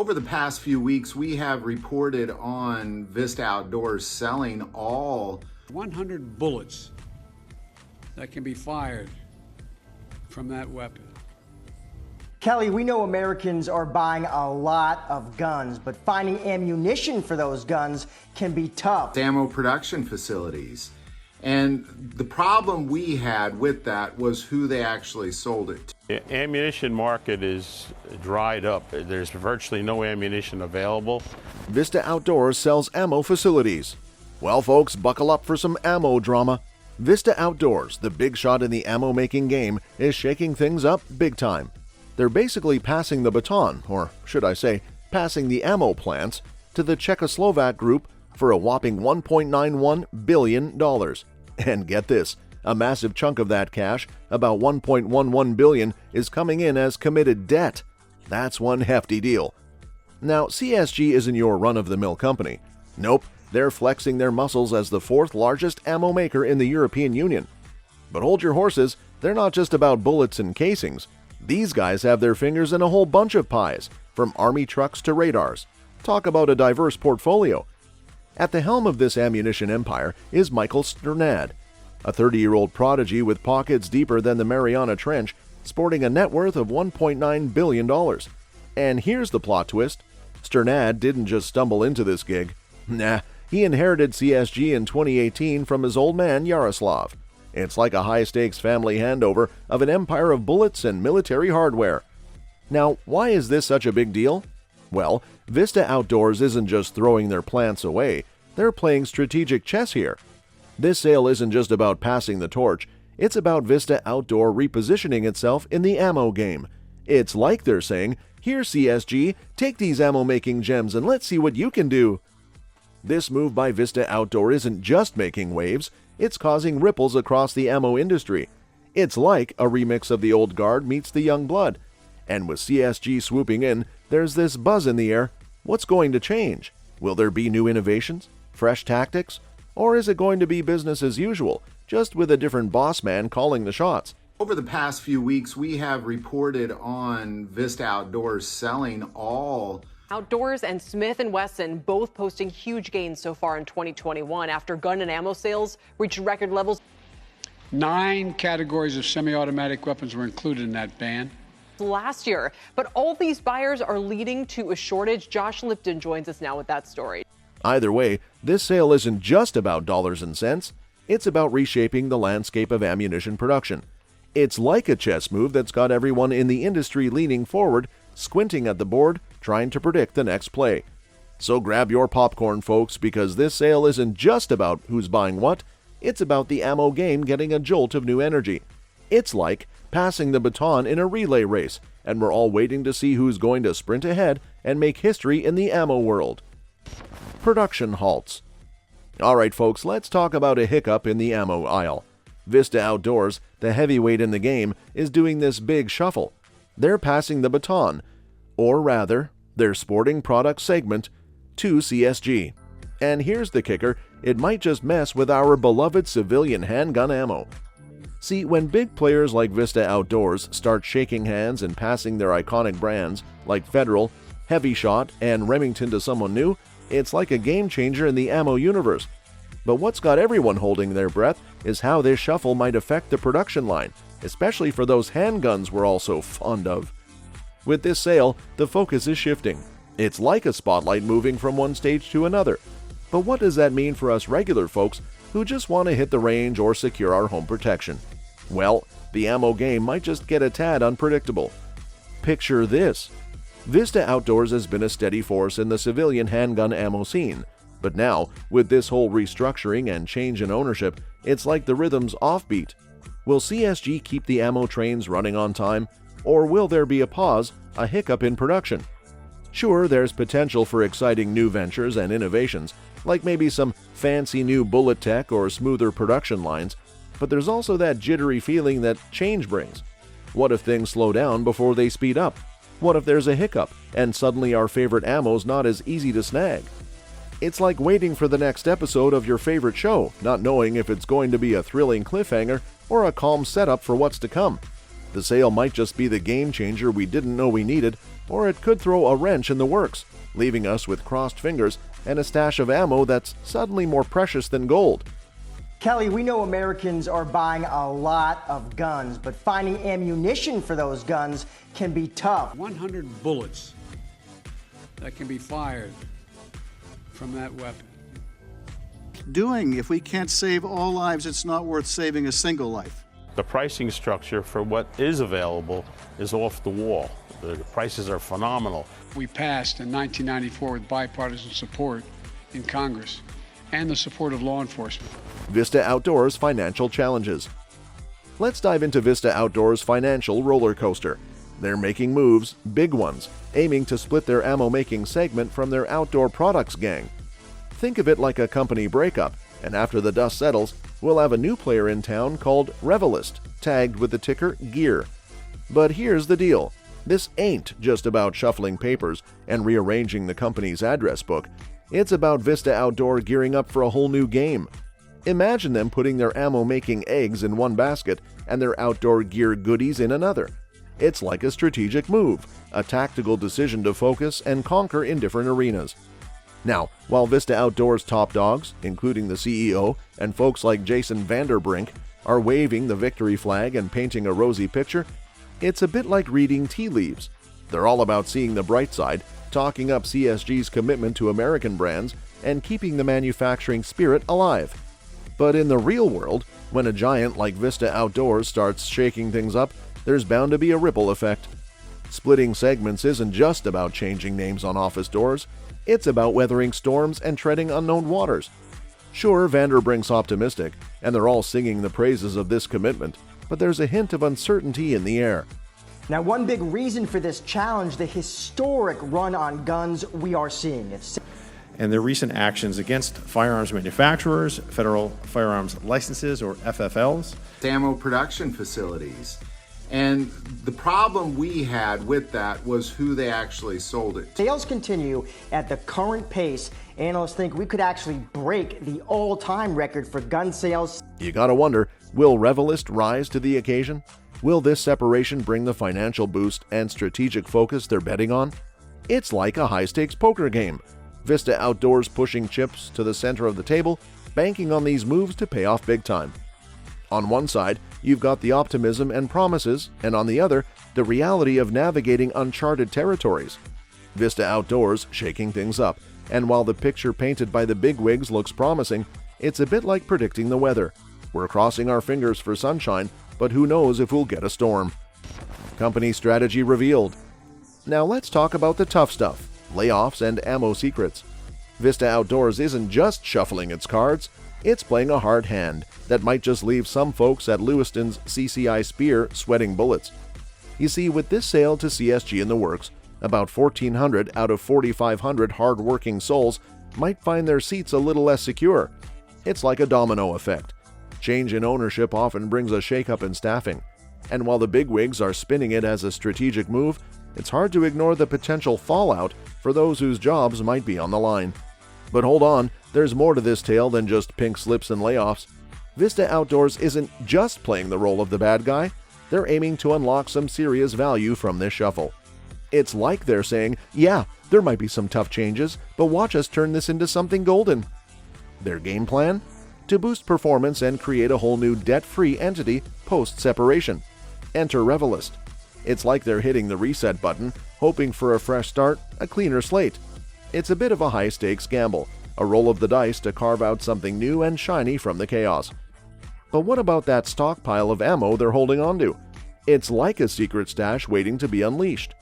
Over the past few weeks, we have reported on Vista Outdoors selling all 100 bullets that can be fired from that weapon. Kelly, we know Americans are buying a lot of guns, but finding ammunition for those guns can be tough. ammo production facilities. And the problem we had with that was who they actually sold it to. The ammunition market is dried up. There's virtually no ammunition available. Vista Outdoors sells ammo facilities. Well, folks, buckle up for some ammo drama. Vista Outdoors, the big shot in the ammo making game, is shaking things up big time. They're basically passing the baton, or should I say, passing the ammo plants, to the Czechoslovak group for a whopping $1.91 billion. And get this, a massive chunk of that cash, about $1.11 billion, is coming in as committed debt. That's one hefty deal. Now, CSG isn't your run-of-the-mill company. Nope, they're flexing their muscles as the fourth largest ammo maker in the European Union. But hold your horses, they're not just about bullets and casings. These guys have their fingers in a whole bunch of pies, from army trucks to radars. Talk about a diverse portfolio. At the helm of this ammunition empire is Michael Sternad, a 30-year-old prodigy with pockets deeper than the Mariana Trench, sporting a net worth of $1.9 billion. And here's the plot twist. Sternad didn't just stumble into this gig. Nah, he inherited CSG in 2018 from his old man Yaroslav. It's like a high-stakes family handover of an empire of bullets and military hardware. Now, why is this such a big deal? Well, Vista Outdoors isn't just throwing their plants away, they're playing strategic chess here. This sale isn't just about passing the torch, it's about Vista Outdoor repositioning itself in the ammo game. It's like they're saying, here CSG, take these ammo-making gems and let's see what you can do. This move by Vista Outdoor isn't just making waves, it's causing ripples across the ammo industry. It's like a remix of the old guard meets the young blood. And with CSG swooping in, there's this buzz in the air. What's going to change? Will there be new innovations? Fresh tactics? Or is it going to be business as usual, just with a different boss man calling the shots? Over the past few weeks, we have reported on Vista Outdoors selling all Outdoors and Smith & Wesson both posting huge gains so far in 2021 after gun and ammo sales reached record levels. 9 categories of semi-automatic weapons were included in that ban Last year. But all these buyers are leading to a shortage. Josh Lipton joins us now with that story. Either way, this sale isn't just about dollars and cents. It's about reshaping the landscape of ammunition production. It's like a chess move that's got everyone in the industry leaning forward, squinting at the board, trying to predict the next play. So grab your popcorn, folks, because this sale isn't just about who's buying what, it's about the ammo game getting a jolt of new energy. It's like passing the baton in a relay race, and we're all waiting to see who's going to sprint ahead and make history in the ammo world. Production halts. Alright folks, let's talk about a hiccup in the ammo aisle. Vista Outdoors, the heavyweight in the game, is doing this big shuffle. They're passing the baton, or rather, their sporting product segment, to CSG. And here's the kicker, it might just mess with our beloved civilian handgun ammo. See, when big players like Vista Outdoors start shaking hands and passing their iconic brands, like Federal, Heavy Shot, and Remington to someone new, it's like a game changer in the ammo universe. But what's got everyone holding their breath is how this shuffle might affect the production line, especially for those handguns we're all so fond of. With this sale, the focus is shifting. It's like a spotlight moving from one stage to another. But what does that mean for us regular folks who just want to hit the range or secure our home protection? Well, the ammo game might just get a tad unpredictable. Picture this. Vista Outdoors has been a steady force in the civilian handgun ammo scene, but now, with this whole restructuring and change in ownership, it's like the rhythm's offbeat. Will CSG keep the ammo trains running on time, or will there be a pause, a hiccup in production? Sure, there's potential for exciting new ventures and innovations, like maybe some fancy new bullet tech or smoother production lines, but there's also that jittery feeling that change brings. What if things slow down before they speed up? What if there's a hiccup, and suddenly our favorite ammo's not as easy to snag? It's like waiting for the next episode of your favorite show, not knowing if it's going to be a thrilling cliffhanger or a calm setup for what's to come. The sale might just be the game changer we didn't know we needed, or it could throw a wrench in the works, leaving us with crossed fingers and a stash of ammo that's suddenly more precious than gold. Kelly, we know Americans are buying a lot of guns, but finding ammunition for those guns can be tough. 100 bullets that can be fired from that weapon. If we can't save all lives, it's not worth saving a single life. The pricing structure for what is available is off the wall. The prices are phenomenal. We passed in 1994 with bipartisan support in Congress and the support of law enforcement. Vista Outdoor's financial challenges. Let's dive into Vista Outdoor's financial roller coaster. They're making moves, big ones, aiming to split their ammo-making segment from their outdoor products gang. Think of it like a company breakup, and after the dust settles, we'll have a new player in town called Revellist, tagged with the ticker GEAR. But here's the deal. This ain't just about shuffling papers and rearranging the company's address book. It's about Vista Outdoor gearing up for a whole new game. Imagine them putting their ammo-making eggs in one basket and their outdoor gear goodies in another. It's like a strategic move, a tactical decision to focus and conquer in different arenas. Now, while Vista Outdoor's top dogs, including the CEO and folks like Jason Vanderbrink, are waving the victory flag and painting a rosy picture, it's a bit like reading tea leaves. They're all about seeing the bright side, talking up CSG's commitment to American brands, and keeping the manufacturing spirit alive. But in the real world, when a giant like Vista Outdoors starts shaking things up, there's bound to be a ripple effect. Splitting segments isn't just about changing names on office doors. It's about weathering storms and treading unknown waters. Sure, Vanderbrink's optimistic, and they're all singing the praises of this commitment, but there's a hint of uncertainty in the air. Now, one big reason for this challenge, the historic run on guns we are seeing. And their recent actions against firearms manufacturers, federal firearms licenses, or FFLs. Ammo production facilities. And the problem we had with that was who they actually sold it to. Sales continue at the current pace. Analysts think we could actually break the all-time record for gun sales. You gotta wonder, will Revellist rise to the occasion? Will this separation bring the financial boost and strategic focus they're betting on? It's like a high-stakes poker game. Vista Outdoors pushing chips to the center of the table, banking on these moves to pay off big time. On one side, you've got the optimism and promises, and on the other, the reality of navigating uncharted territories. Vista Outdoors shaking things up, and while the picture painted by the bigwigs looks promising, it's a bit like predicting the weather. We're crossing our fingers for sunshine, but who knows if we'll get a storm. Company strategy revealed. Now let's talk about the tough stuff, layoffs and ammo secrets. Vista Outdoors isn't just shuffling its cards, it's playing a hard hand that might just leave some folks at Lewiston's CCI Spear sweating bullets. You see, with this sale to CSG in the works, about 1,400 out of 4,500 hard-working souls might find their seats a little less secure. It's like a domino effect. Change in ownership often brings a shakeup in staffing. And while the bigwigs are spinning it as a strategic move, it's hard to ignore the potential fallout for those whose jobs might be on the line. But hold on, there's more to this tale than just pink slips and layoffs. Vista Outdoors isn't just playing the role of the bad guy, they're aiming to unlock some serious value from this shuffle. It's like they're saying, yeah, there might be some tough changes, but watch us turn this into something golden. Their game plan? To boost performance and create a whole new debt-free entity post-separation. Enter Revellist. It's like they're hitting the reset button, hoping for a fresh start, a cleaner slate. It's a bit of a high-stakes gamble, a roll of the dice to carve out something new and shiny from the chaos. But what about that stockpile of ammo they're holding onto? It's like a secret stash waiting to be unleashed.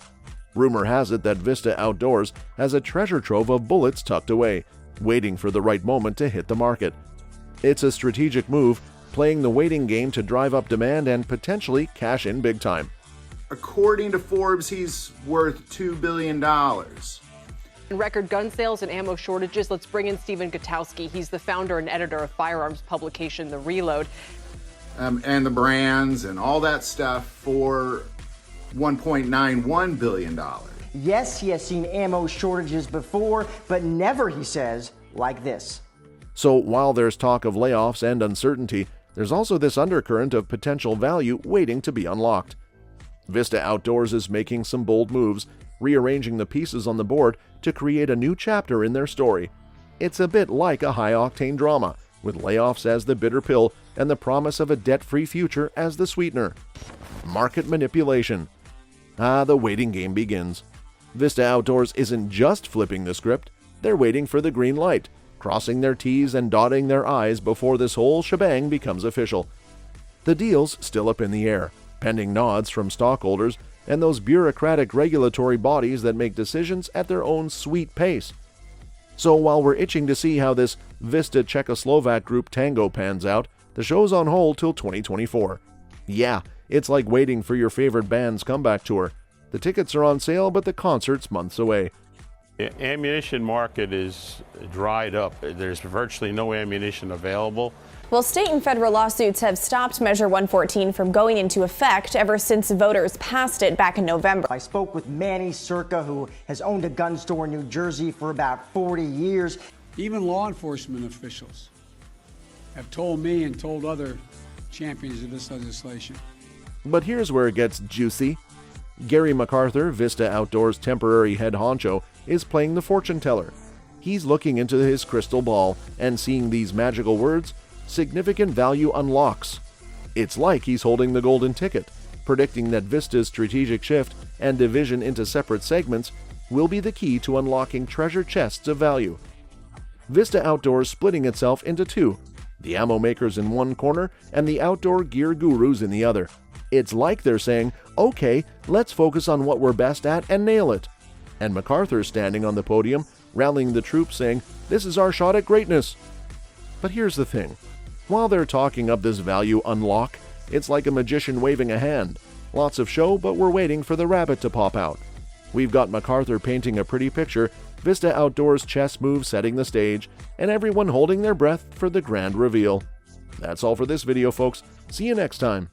Rumor has it that Vista Outdoors has a treasure trove of bullets tucked away, waiting for the right moment to hit the market. It's a strategic move, playing the waiting game to drive up demand and potentially cash in big time. According to Forbes, he's worth $2 billion. Record gun sales and ammo shortages. Let's bring in Stephen Gutowski. He's the founder and editor of firearms publication The Reload. And the brands and all that stuff for $1.91 billion. Yes, he has seen ammo shortages before, but never, he says, like this. So while there's talk of layoffs and uncertainty, there's also this undercurrent of potential value waiting to be unlocked. Vista Outdoors is making some bold moves, rearranging the pieces on the board to create a new chapter in their story. It's a bit like a high-octane drama, with layoffs as the bitter pill and the promise of a debt-free future as the sweetener. Market manipulation. The waiting game begins. Vista Outdoors isn't just flipping the script, they're waiting for the green light, crossing their T's and dotting their I's before this whole shebang becomes official. The deal's still up in the air, pending nods from stockholders and those bureaucratic regulatory bodies that make decisions at their own sweet pace. So while we're itching to see how this Vista Czechoslovak group tango pans out, the show's on hold till 2024. Yeah, it's like waiting for your favorite band's comeback tour. The tickets are on sale, but the concert's months away. The ammunition market is dried up. There's virtually no ammunition available. Well, state and federal lawsuits have stopped Measure 114 from going into effect ever since voters passed it back in November. I spoke with Manny Circa, who has owned a gun store in New Jersey for about 40 years. Even law enforcement officials have told me and told other champions of this legislation. But here's where it gets juicy. Gary MacArthur, Vista Outdoors' temporary head honcho, is playing the fortune teller. He's looking into his crystal ball and seeing these magical words, significant value unlocks. It's like he's holding the golden ticket, predicting that Vista's strategic shift and division into separate segments will be the key to unlocking treasure chests of value. Vista Outdoors splitting itself into two, the ammo makers in one corner and the outdoor gear gurus in the other. It's like they're saying, okay, let's focus on what we're best at and nail it. And MacArthur's standing on the podium, rallying the troops saying, this is our shot at greatness. But here's the thing. While they're talking up this value unlock, it's like a magician waving a hand. Lots of show, but we're waiting for the rabbit to pop out. We've got MacArthur painting a pretty picture, Vista Outdoors chess moves setting the stage, and everyone holding their breath for the grand reveal. That's all for this video, folks. See you next time.